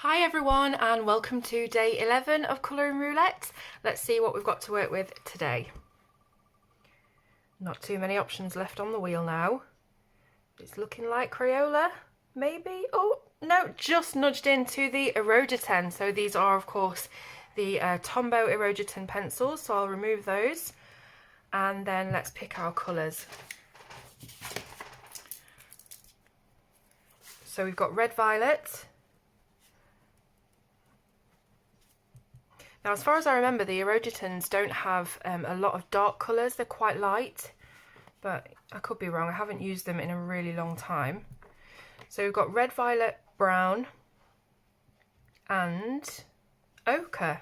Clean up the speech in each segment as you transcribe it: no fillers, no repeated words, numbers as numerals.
Hi everyone and welcome to day 11 of Colouring Roulette. Let's see what we've got to work with today. Not too many options left on the wheel now. It's looking like Crayola, maybe? Oh, no, just nudged into the Erogeton. So these are, of course, the Tombow Erogeton pencils, so I'll remove those. And then let's pick our colours. So we've got red violet. Now, as far as I remember, the Erogetons don't have a lot of dark colours. They're quite light, but I could be wrong. I haven't used them in a really long time. So we've got red, violet, brown, and ochre.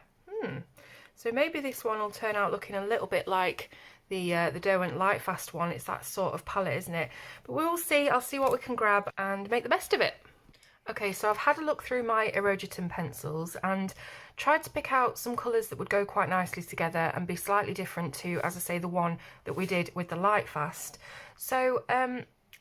So maybe this one will turn out looking a little bit like the Derwent Lightfast one. It's that sort of palette, isn't it? But we will see. I'll see what we can grab and make the best of it. Okay, so I've had a look through my Erogeton pencils and tried to pick out some colours that would go quite nicely together and be slightly different to, as I say, the one that we did with the Lightfast. So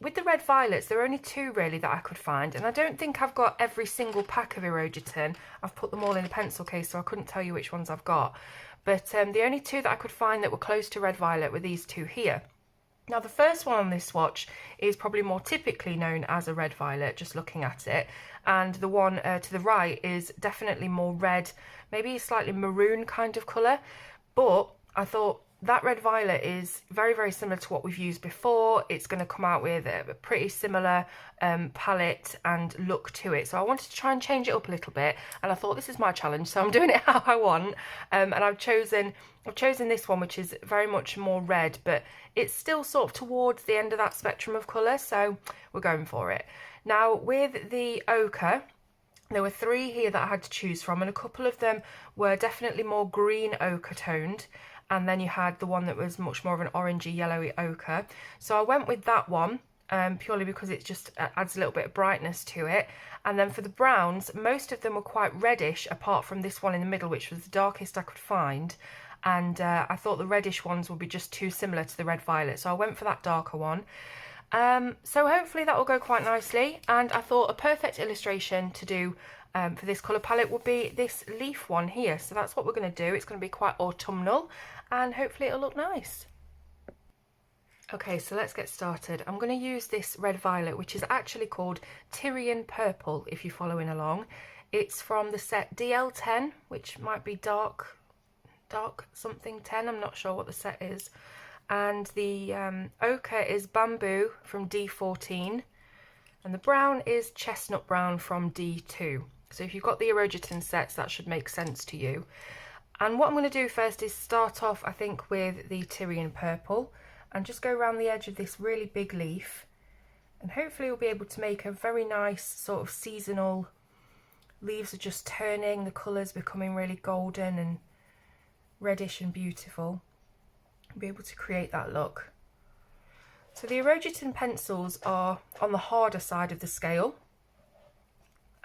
with the red violets, there are only two really that I could find, and I don't think I've got every single pack of Erogeton. I've put them all in a pencil case, so I couldn't tell you which ones I've got. But the only two that I could find that were close to red violet were these two here. Now, the first one on this swatch is probably more typically known as a red violet, just looking at it. And the one to the right is definitely more red, maybe slightly maroon kind of colour. But I thought that red violet is very, very similar to what we've used before. It's going to come out with a pretty similar palette and look to it. So I wanted to try and change it up a little bit. And I thought, this is my challenge, so I'm doing it how I want. And I've chosen this one, which is very much more red, but it's still sort of towards the end of that spectrum of colour. So we're going for it. Now, with the ochre, there were three here that I had to choose from, and a couple of them were definitely more green ochre toned. And then you had the one that was much more of an orangey yellowy ochre. So I went with that one purely because it just adds a little bit of brightness to it. And then for the browns, most of them were quite reddish, apart from this one in the middle, which was the darkest I could find. And I thought the reddish ones would be just too similar to the red violet, so I went for that darker one. So hopefully that will go quite nicely. And I thought a perfect illustration to do for this colour palette would be this leaf one here. So that's what we're going to do. It's going to be quite autumnal and hopefully it'll look nice. Okay, so let's get started. I'm going to use this red violet, which is actually called Tyrion Purple, if you're following along. It's from the set DL10, which might be dark something 10. I'm not sure what the set is. And the ochre is Bamboo from D14, and the brown is Chestnut Brown from D2. So if you've got the Erogeton sets, that should make sense to you. And what I'm going to do first is start off, I think, with the Tyrion Purple and just go around the edge of this really big leaf, and hopefully we'll be able to make a very nice sort of seasonal, leaves are just turning, the colours becoming really golden and reddish and beautiful. Be able to create that look. So the Erogeton pencils are on the harder side of the scale.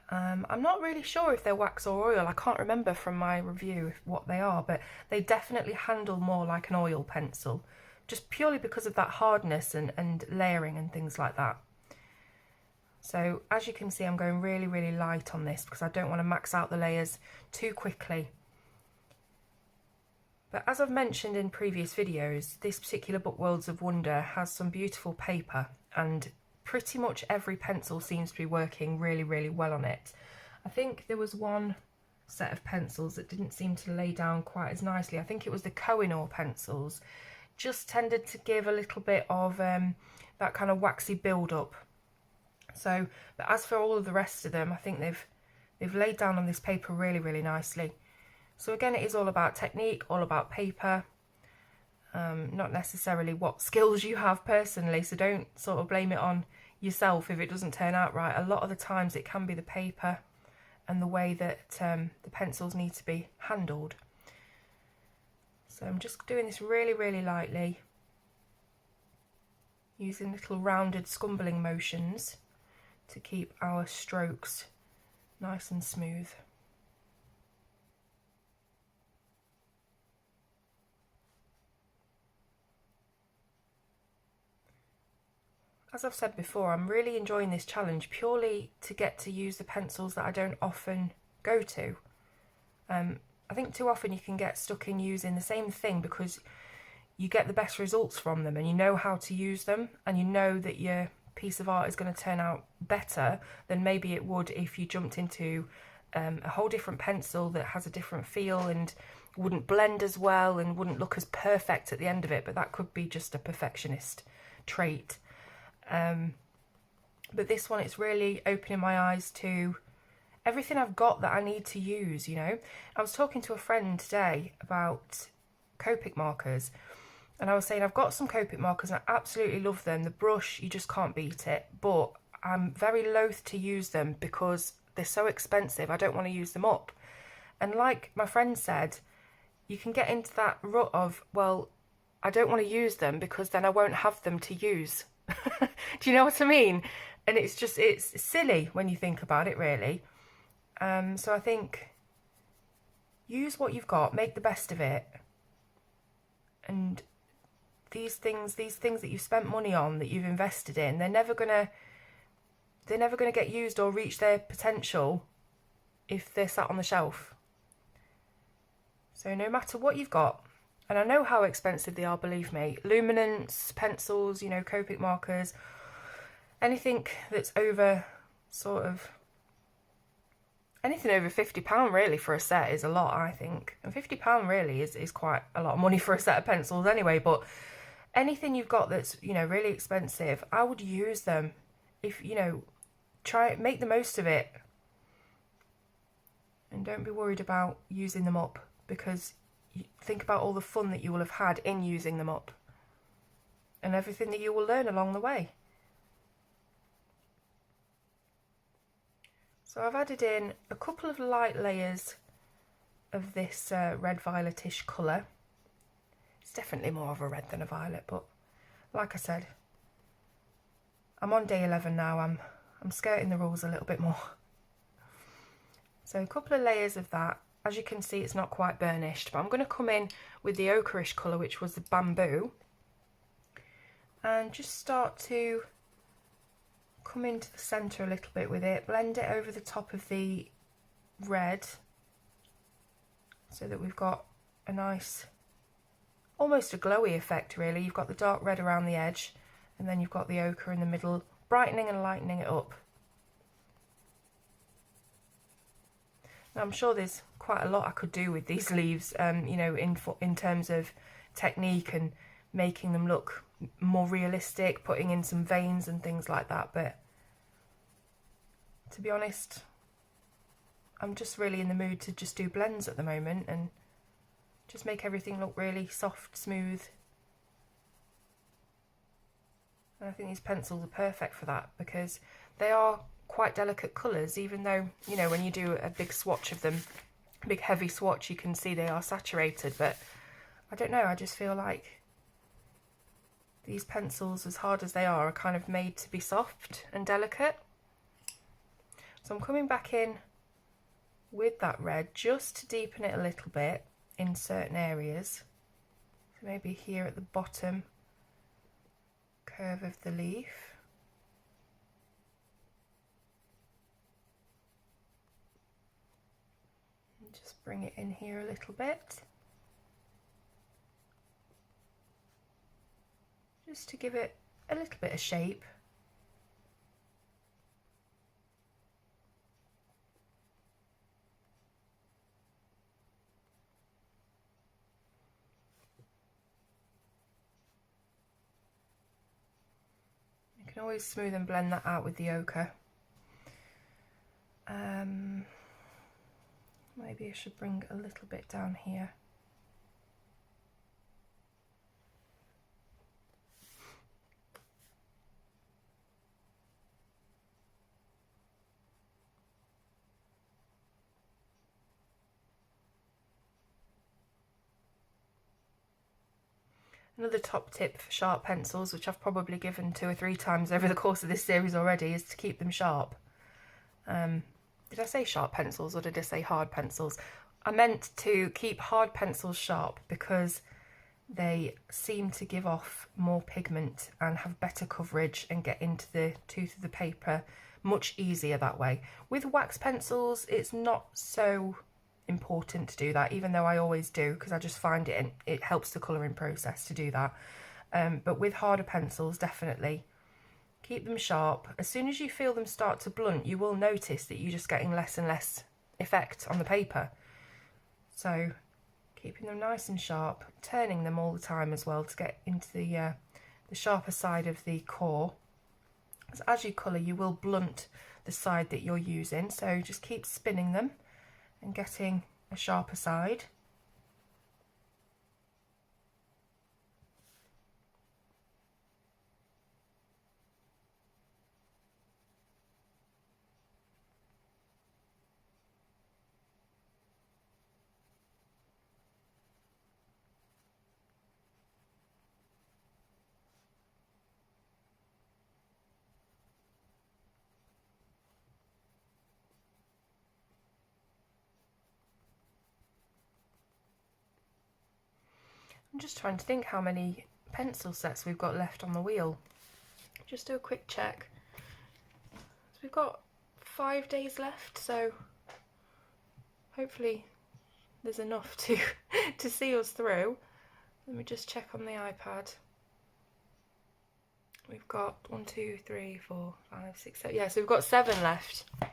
I'm not really sure if they're wax or oil. I can't remember from my review what they are, but they definitely handle more like an oil pencil, just purely because of that hardness and layering and things like that. So as you can see, I'm going really, really light on this because I don't want to max out the layers too quickly. But as I've mentioned in previous videos, this particular book, Worlds of Wonder, has some beautiful paper, and pretty much every pencil seems to be working really, really well on it. I think there was one set of pencils that didn't seem to lay down quite as nicely. I think it was the Kohinoor pencils. Just tended to give a little bit of that kind of waxy build-up. So, but as for all of the rest of them, I think they've laid down on this paper really, really nicely. So again, it is all about technique, all about paper, not necessarily what skills you have personally, so don't sort of blame it on yourself if it doesn't turn out right. A lot of the times it can be the paper and the way that the pencils need to be handled. So I'm just doing this really, really lightly, using little rounded scumbling motions to keep our strokes nice and smooth. As I've said before, I'm really enjoying this challenge purely to get to use the pencils that I don't often go to. I think too often you can get stuck in using the same thing because you get the best results from them and you know how to use them, and you know that your piece of art is going to turn out better than maybe it would if you jumped into a whole different pencil that has a different feel and wouldn't blend as well and wouldn't look as perfect at the end of it. But that could be just a perfectionist trait. But this one, it's really opening my eyes to everything I've got that I need to use, you know. I was talking to a friend today about Copic markers, and I was saying I've got some Copic markers and I absolutely love them. The brush, you just can't beat it, but I'm very loath to use them because they're so expensive. I don't want to use them up. And like my friend said, you can get into that rut of, well, I don't want to use them because then I won't have them to use. Do you know what I mean? And it's just, it's silly when you think about it, really. So I think use what you've got, make the best of it. And these things that you've spent money on, that you've invested in, they're never gonna get used or reach their potential if they're sat on the shelf. So no matter what you've got, and I know how expensive they are, believe me, luminance, pencils, you know, Copic markers, anything that's over anything over £50 really for a set is a lot, I think. And £50 really is quite a lot of money for a set of pencils anyway, but anything you've got that's, you know, really expensive, I would use them. If, you know, make the most of it. And don't be worried about using them up, because think about all the fun that you will have had in using them up and everything that you will learn along the way. So I've added in a couple of light layers of this red violetish colour. It's definitely more of a red than a violet, but like I said, I'm on day 11 now. I'm skirting the rules a little bit more. So a couple of layers of that. As you can see, it's not quite burnished, but I'm going to come in with the ochreish colour, which was the bamboo, and just start to come into the centre a little bit with it, blend it over the top of the red so that we've got a nice, almost a glowy effect really. You've got the dark red around the edge and then you've got the ochre in the middle, brightening and lightening it up. Now, I'm sure there's quite a lot I could do with these leaves, you know, in terms of technique and making them look more realistic, putting in some veins and things like that, but to be honest, I'm just really in the mood to just do blends at the moment and just make everything look really soft, smooth. And I think these pencils are perfect for that because they are quite delicate colours, even though, you know, when you do a big swatch of them, a big heavy swatch, you can see they are saturated, but I don't know, I just feel like these pencils, as hard as they are kind of made to be soft and delicate. So I'm coming back in with that red just to deepen it a little bit in certain areas. So maybe here at the bottom curve of the leaf. And just bring it in here a little bit. Just to give it a little bit of shape. You can always smooth and blend that out with the ochre. Maybe I should bring a little bit down here. Another top tip for sharp pencils, which I've probably given 2 or 3 times over the course of this series already, is to keep them sharp. Did I say sharp pencils or did I say hard pencils? I meant to keep hard pencils sharp because they seem to give off more pigment and have better coverage and get into the tooth of the paper much easier that way. With wax pencils, it's not so important to do that, even though I always do, because I just find it helps the colouring process to do that. But with harder pencils, definitely keep them sharp. As soon as you feel them start to blunt, you will notice that you're just getting less and less effect on the paper. So keeping them nice and sharp, turning them all the time as well to get into the sharper side of the core. As you colour, you will blunt the side that you're using, so just keep spinning them and getting a sharper side. I'm just trying to think how many pencil sets we've got left on the wheel. Just do a quick check. So we've got 5 days left, so hopefully there's enough to to see us through. Let me just check on the iPad. We've got 1, 2, 3, 4, 5, 6, 7. Yeah, so we've got 7 left. So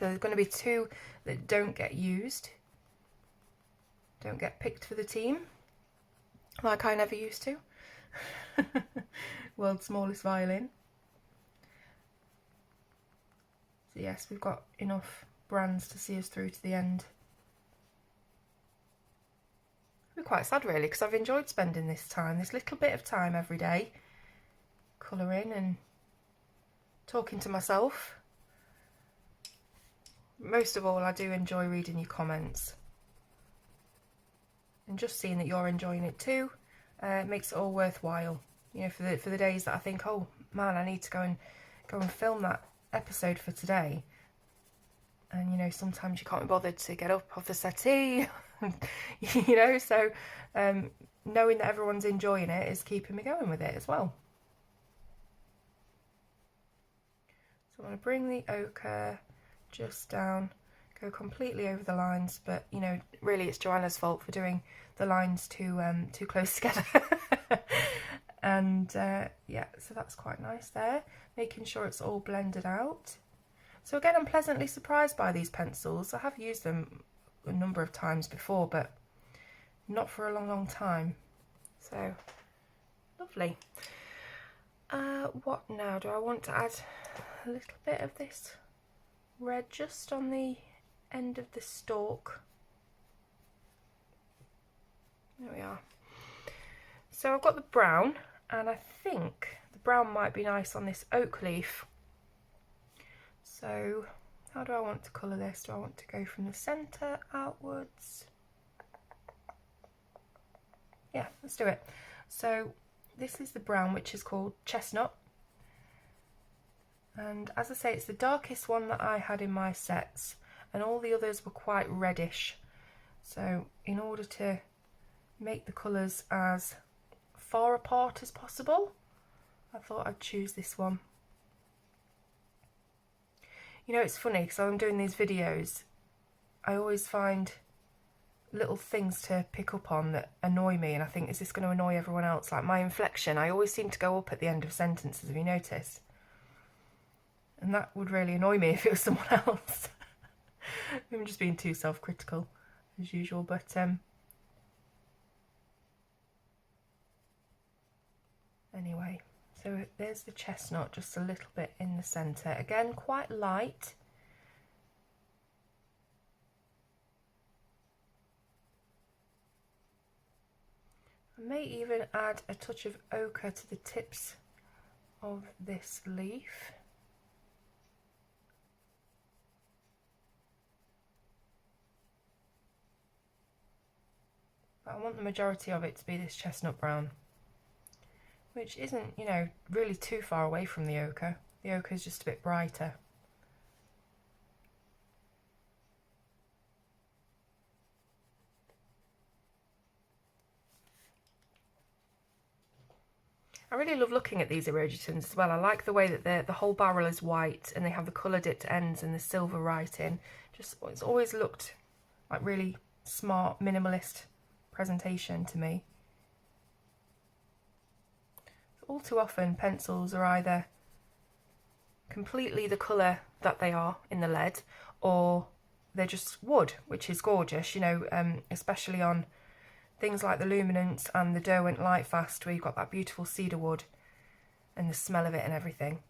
there's going to be 2 that don't get used, don't get picked for the team, like I never used to. World's smallest violin. So yes, we've got enough brands to see us through to the end. I'm quite sad really, because I've enjoyed spending this little bit of time every day, colouring and talking to myself. Most of all, I do enjoy reading your comments and just seeing that you're enjoying it too. Makes it all worthwhile. You know, for the days that I think, oh man, I need to go and film that episode for today, and you know, sometimes you can't be bothered to get up off the settee. You know, so knowing that everyone's enjoying it is keeping me going with it as well. So I'm going to bring the ochre just down, go completely over the lines, but you know, really it's Joanna's fault for doing the lines too close together. And yeah, so that's quite nice there, making sure it's all blended out. So again, I'm pleasantly surprised by these pencils. I have used them a number of times before, but not for a long time. So lovely. What now? Do I want to add a little bit of this red just on the end of the stalk? There we are. So I've got the brown, and I think the brown might be nice on this oak leaf. So how do I want to colour this? Do I want to go from the centre outwards? Yeah, let's do it. So this is the brown, which is called Chestnut. And as I say, it's the darkest one that I had in my sets, and all the others were quite reddish. So in order to make the colours as far apart as possible, I thought I'd choose this one. You know, it's funny because I'm doing these videos, I always find little things to pick up on that annoy me, and I think, is this going to annoy everyone else? Like my inflection, I always seem to go up at the end of sentences, have you noticed? And that would really annoy me if it was someone else. I'm just being too self-critical as usual, but anyway, so there's the chestnut, just a little bit in the centre. Again, quite light. I may even add a touch of ochre to the tips of this leaf. But I want the majority of it to be this chestnut brown, which isn't, you know, really too far away from the ochre. The ochre is just a bit brighter. I really love looking at these Erogitons as well. I like the way that the whole barrel is white and they have the colour dipped ends and the silver writing. Just, it's always looked like really smart, minimalist presentation to me. All too often pencils are either completely the colour that they are in the lead, or they're just wood, which is gorgeous, you know, especially on things like the Luminance and the Derwent Lightfast, where you've got that beautiful cedar wood and the smell of it and everything.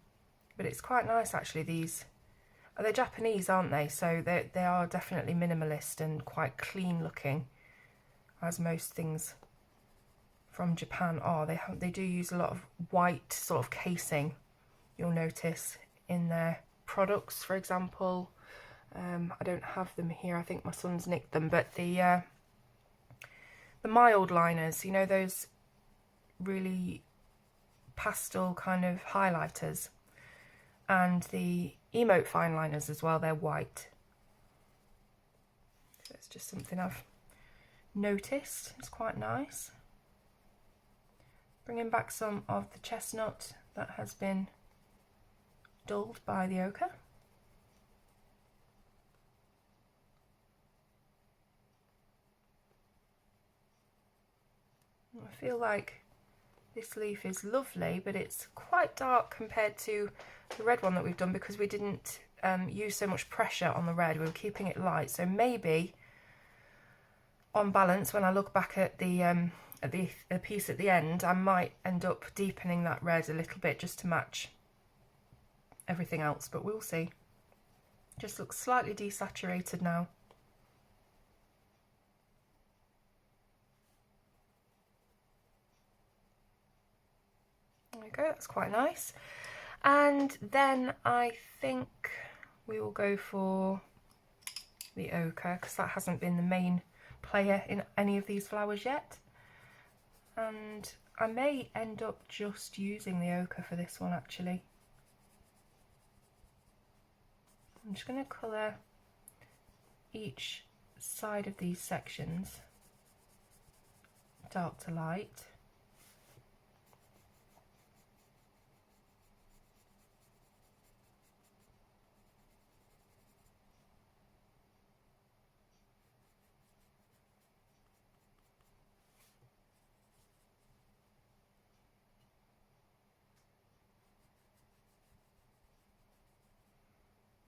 But it's quite nice actually. These they're Japanese, aren't they? So they are definitely minimalist and quite clean looking, as most things from Japan are. They do use a lot of white sort of casing, you'll notice, in their products. For example, I don't have them here, I think my son's nicked them, but the mild liners, you know, those really pastel kind of highlighters, and the emote fine liners as well, they're white. So it's just something I've noticed. It's quite nice. Bringing back some of the chestnut that has been dulled by the ochre. I feel like this leaf is lovely, but it's quite dark compared to the red one that we've done, because we didn't use so much pressure on the red. We were keeping it light, so maybe on balance, when I look back at the piece at the end, I might end up deepening that red a little bit just to match everything else, but we'll see. Just looks slightly desaturated now. There we go, that's quite nice. And then I think we will go for the ochre, because that hasn't been the main player in any of these flowers yet. And I may end up just using the ochre for this one actually. I'm just going to colour each side of these sections dark to light.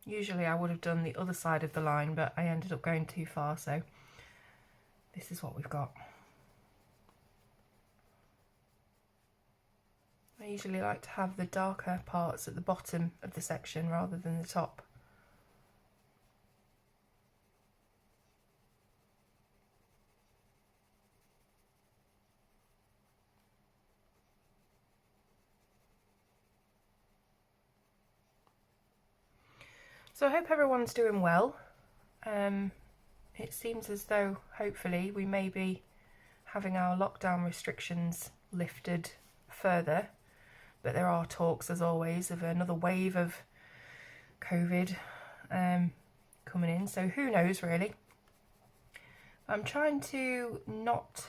Usually I would have done the other side of the line, but I ended up going too far, so this is what we've got. I usually like to have the darker parts at the bottom of the section rather than the top. So I hope everyone's doing well. It seems as though hopefully we may be having our lockdown restrictions lifted further, but there are talks, as always, of another wave of COVID coming in, so who knows really. I'm trying to not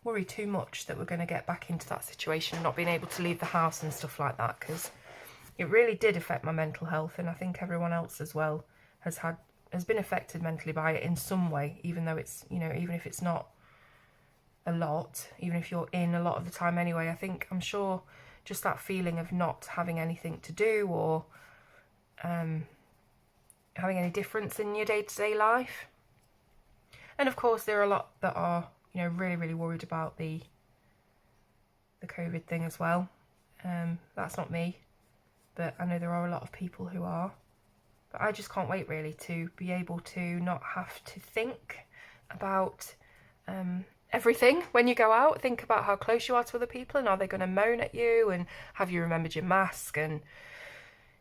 worry too much that we're going to get back into that situation, not being able to leave the house and stuff like that, because it really did affect my mental health, and I think everyone else as well has been affected mentally by it in some way, even though it's, you know, even if it's not a lot, even if you're in a lot of the time anyway. I'm sure just that feeling of not having anything to do, or having any difference in your day-to-day life. And of course there are a lot that are, you know, really, really worried about the COVID thing as well. That's not me, but I know there are a lot of people who are. But I just can't wait really to be able to not have to think about everything when you go out. Think about how close you are to other people, and are they going to moan at you, and have you remembered your mask, and,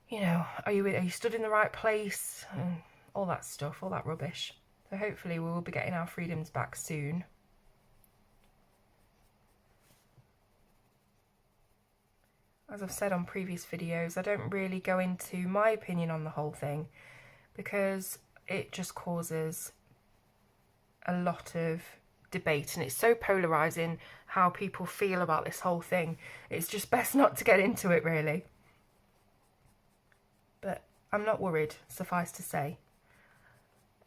you know, are you stood in the right place, and all that stuff, all that rubbish. So hopefully we will be getting our freedoms back soon. As I've said on previous videos, I don't really go into my opinion on the whole thing, because it just causes a lot of debate, and it's so polarising how people feel about this whole thing. It's just best not to get into it, really. But I'm not worried, suffice to say,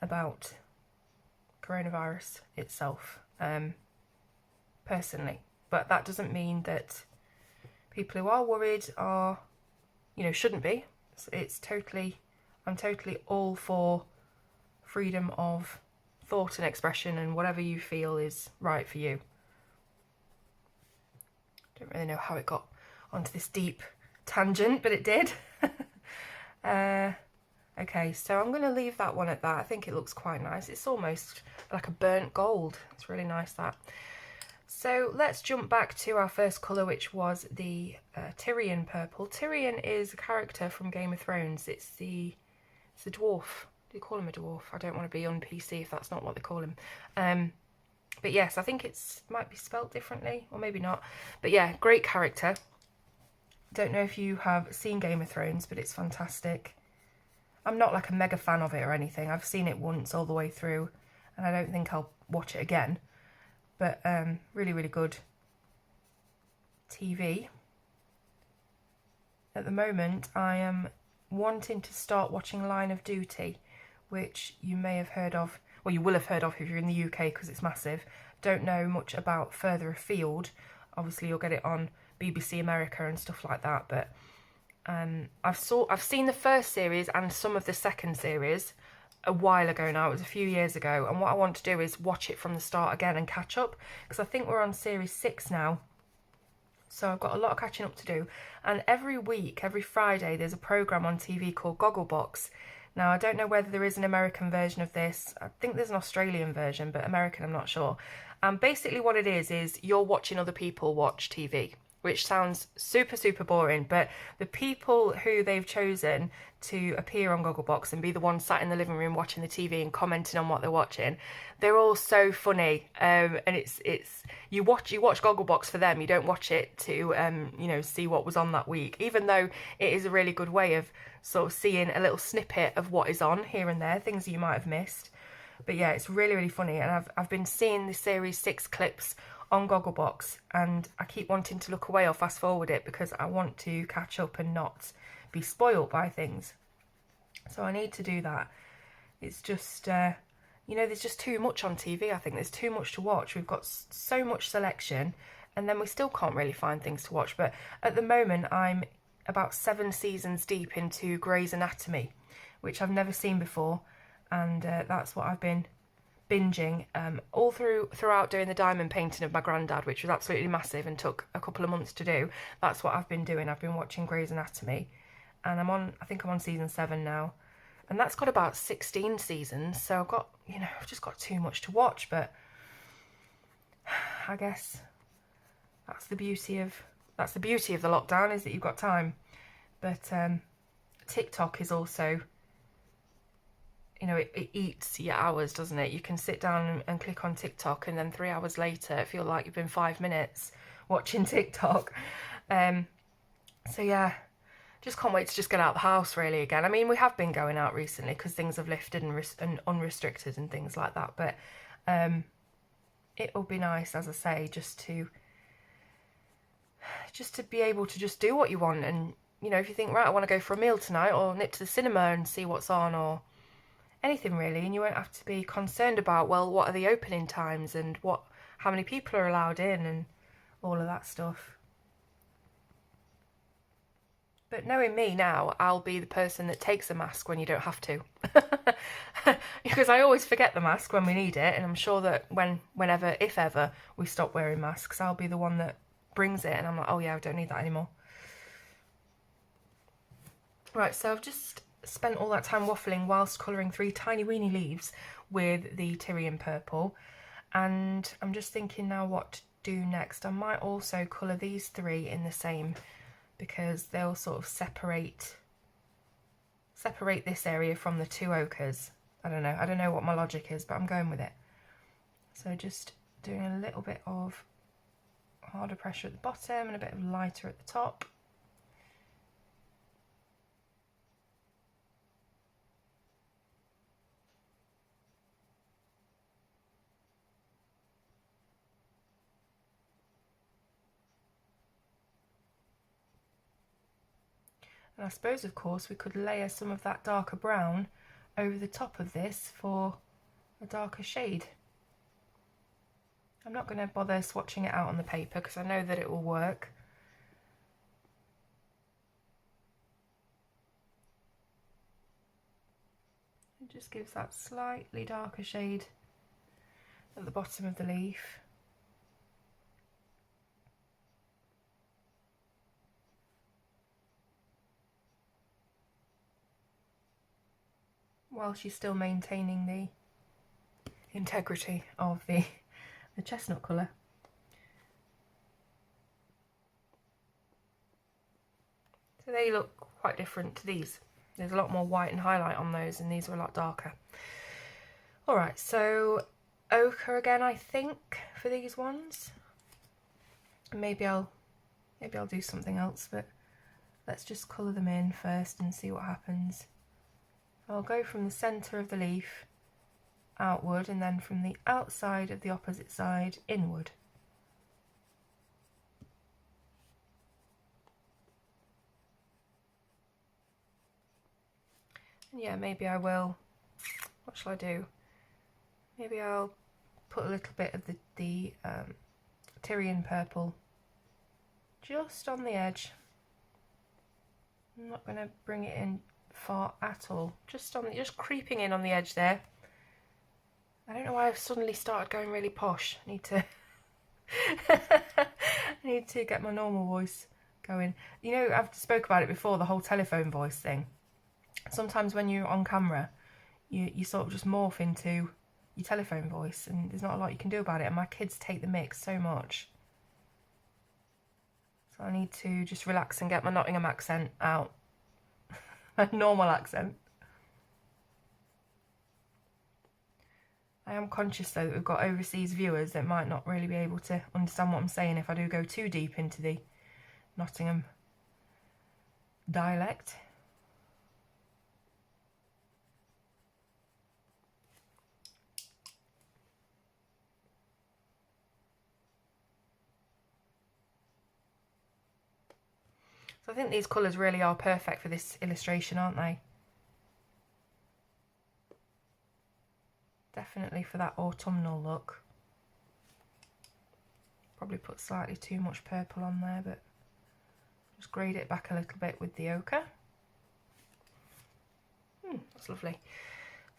about coronavirus itself, personally. But that doesn't mean that people who are worried are, you know, shouldn't be. I'm totally all for freedom of thought and expression, and whatever you feel is right for you. Don't really know how it got onto this deep tangent, but it did. Okay, so I'm going to leave that one at that. I think it looks quite nice. It's almost like a burnt gold. It's really nice, that. So let's jump back to our first colour, which was the Tyrion Purple. Tyrion is a character from Game of Thrones. It's the dwarf. Do you call him a dwarf? I don't want to be on PC if that's not what they call him. But yes, I think it's might be spelt differently, or maybe not. But yeah, great character. Don't know if you have seen Game of Thrones, but it's fantastic. I'm not like a mega fan of it or anything. I've seen it once all the way through, and I don't think I'll watch it again. But really, really good TV. At the moment, I am wanting to start watching Line of Duty, which you may have heard of, well, you will have heard of if you're in the UK because it's massive. Don't know much about Further Afield. Obviously, you'll get it on BBC America and stuff like that, but I've seen the first series and some of the second series a while ago now. It was a few years ago, and what I want to do is watch it from the start again and catch up, because I think we're on series 6 now, so I've got a lot of catching up to do. And every week, every Friday, there's a programme on TV called Gogglebox. Now, I don't know whether there is an American version of this. I think there's an Australian version, but American I'm not sure. And basically what it is you're watching other people watch TV, which sounds super, super boring, but the people who they've chosen to appear on Gogglebox and be the ones sat in the living room watching the TV and commenting on what they're watching, they're all so funny. And it's you watch Gogglebox for them. You don't watch it to you know, see what was on that week, even though it is a really good way of sort of seeing a little snippet of what is on here and there, things you might have missed. But yeah, it's really, really funny, and I've been seeing the series 6 clips on Gogglebox, and I keep wanting to look away or fast forward it because I want to catch up and not be spoilt by things. So I need to do that. It's just, you know, there's just too much on TV. I think there's too much to watch. We've got so much selection, and then we still can't really find things to watch. But at the moment, I'm about 7 seasons deep into Grey's Anatomy, which I've never seen before, and that's what I've been binging all throughout doing the diamond painting of my granddad, which was absolutely massive and took a couple of months to do. That's what I've been doing. I've been watching Grey's Anatomy, and I think I'm on season 7 now, and that's got about 16 seasons, so I've just got too much to watch. But I guess that's the beauty of the lockdown, is that you've got time. But TikTok is also, you know, it eats your hours, doesn't it? You can sit down and click on TikTok, and then 3 hours later it feels like you've been 5 minutes watching TikTok. So yeah, just can't wait to just get out of the house really again. I mean, we have been going out recently because things have lifted and unrestricted and things like that, but it'll be nice, as I say, just to be able to just do what you want. And, you know, if you think, right, I want to go for a meal tonight, or nip to the cinema and see what's on, or anything really, and you won't have to be concerned about, well, what are the opening times and how many people are allowed in and all of that stuff. But knowing me now, I'll be the person that takes a mask when you don't have to. Because I always forget the mask when we need it, and I'm sure that whenever, if ever, we stop wearing masks, I'll be the one that brings it, and I'm like, oh yeah, I don't need that anymore. Right, so I've just spent all that time waffling whilst colouring 3 tiny weeny leaves with the Tyrion Purple, and I'm just thinking now what to do next. I might also colour these 3 in the same, because they'll sort of separate this area from the 2 ochres. I don't know what my logic is, but I'm going with it. So just doing a little bit of harder pressure at the bottom and a bit of lighter at the top. And I suppose, of course, we could layer some of that darker brown over the top of this for a darker shade. I'm not going to bother swatching it out on the paper because I know that it will work. It just gives that slightly darker shade at the bottom of the leaf. While she's still maintaining the integrity of the chestnut colour. So they look quite different to these. There's a lot more white and highlight on those, and these are a lot darker. Alright, so ochre again, I think, for these ones. Maybe I'll do something else, but let's just colour them in first and see what happens. I'll go from the centre of the leaf outward and then from the outside of the opposite side inward. And yeah, maybe I will, what shall I do? Maybe I'll put a little bit of the Tyrion Purple just on the edge. I'm not going to bring it in far at all, just creeping in on the edge there. I don't know why I've suddenly started going really posh. I need to I need to get my normal voice going. You know, I've spoke about it before, the whole telephone voice thing. Sometimes when you're on camera, you sort of just morph into your telephone voice, and there's not a lot you can do about it, and my kids take the mix so much. So I need to just relax and get my Nottingham accent out. My normal accent. I am conscious though that we've got overseas viewers that might not really be able to understand what I'm saying if I do go too deep into the Nottingham dialect. So I think these colours really are perfect for this illustration, aren't they? Definitely for that autumnal look. Probably put slightly too much purple on there, but just grade it back a little bit with the ochre. That's lovely.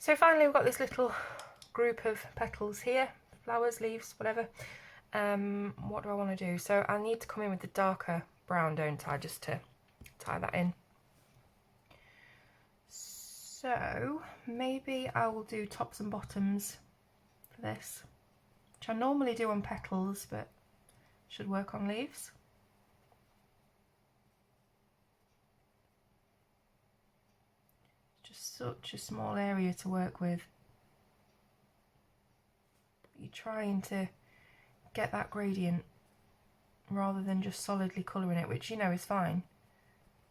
So finally we've got this little group of petals here, flowers, leaves, whatever. What do I want to do? So I need to come in with the darker brown, don't I, just to tie that in. So maybe I will do tops and bottoms for this, which I normally do on petals, but should work on leaves. Just such a small area to work with. You're trying to get that gradient rather than just solidly colouring it, which you know is fine,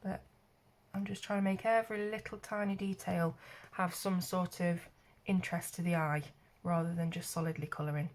but I'm just trying to make every little tiny detail have some sort of interest to the eye rather than just solidly colouring.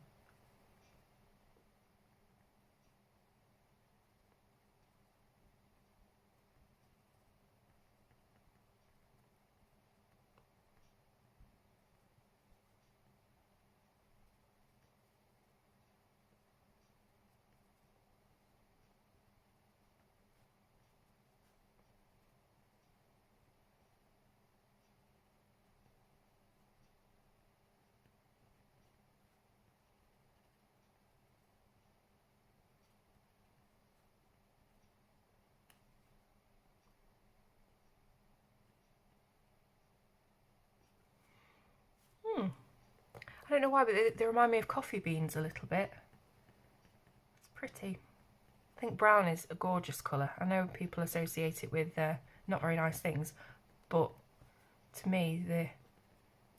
I don't know why, but they remind me of coffee beans a little bit. It's pretty. I think brown is a gorgeous colour. I know people associate it with not very nice things, but to me the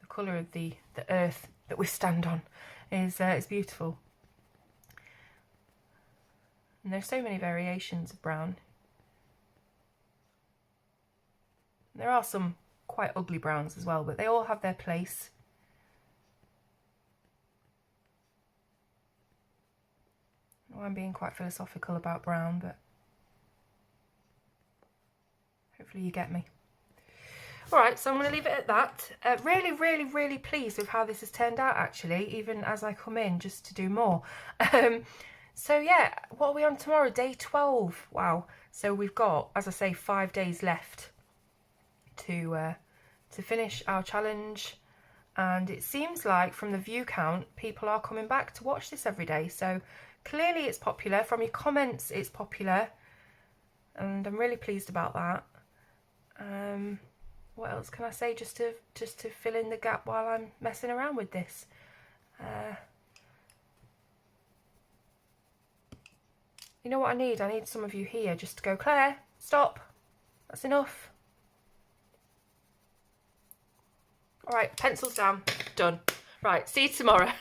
colour of the earth that we stand on is beautiful. And there's so many variations of brown. There are some quite ugly browns as well, but they all have their place. I'm being quite philosophical about brown, but Hopefully you get me. Alright, so I'm going to leave it at that. Really, really, really pleased with how this has turned out, actually, even as I come in just to do more. So yeah, what are we on tomorrow? Day 12. Wow. So we've got, as I say, 5 days left to finish our challenge. And it seems like from the view count, people are coming back to watch this every day. So clearly it's popular. From your comments, it's popular. And I'm really pleased about that. What else can I say just to fill in the gap while I'm messing around with this? You know what I need? I need some of you here just to go, Claire, stop. That's enough. All right, pencils down. Done. Right, see you tomorrow.